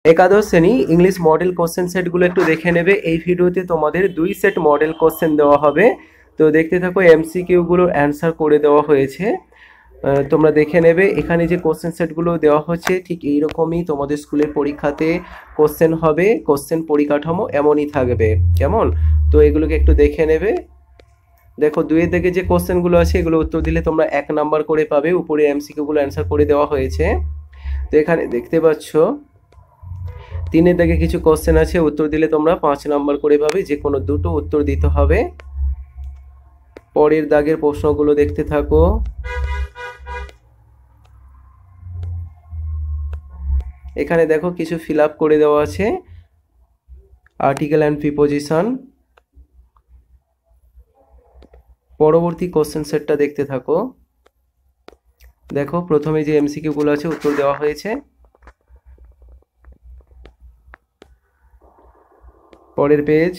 একাদশ শ্রেণী English model question সেটগুলো একটু দেখে নেবে। এই ভিডিওতে তোমাদের 2 সেট মডেল কোশ্চেন দেওয়া হবে, তো দেখতে থাকো। এমসিকিউগুলোর অ্যান্সার করে দেওয়া হয়েছে, তোমরা দেখে নেবে। এখানে যে কোশ্চেন সেটগুলো দেওয়া হচ্ছে ঠিক এইরকমই তোমাদের স্কুলের পরীক্ষাতে কোশ্চেন হবে, কোশ্চেন পরিকাঠামো এমনই থাকবে, কেমন? তো এগুলোকে একটু দেখে নেবে। দেখো, 2 থেকে যে কোশ্চেনগুলো আছে এগুলো উত্তর দিলে তোমরা 1 নাম্বার করে পাবে, উপরে এমসিকিউগুলো অ্যান্সার করে দেওয়া হয়েছে। তো এখানে দেখতে পাচ্ছ 3 থেকে কিছু কোশ্চেন আছে, উত্তর দিলে তোমরা 5 নাম্বার করে পাবে, যে কোনো দুটো উত্তর দিতে হবে। পরের দাগের প্রশ্নগুলো দেখতে থাকো। এখানে দেখো কিছু ফিল আপ করে দেওয়া আছে, আর্টিকেল অ্যান্ড প্রিপোজিশন। পরবর্তী কোশ্চেন সেটটা দেখতে থাকো। দেখো, প্রথমে যে এমসিকিউগুলো আছে উত্তর দেওয়া হয়েছে। পরের পেজ,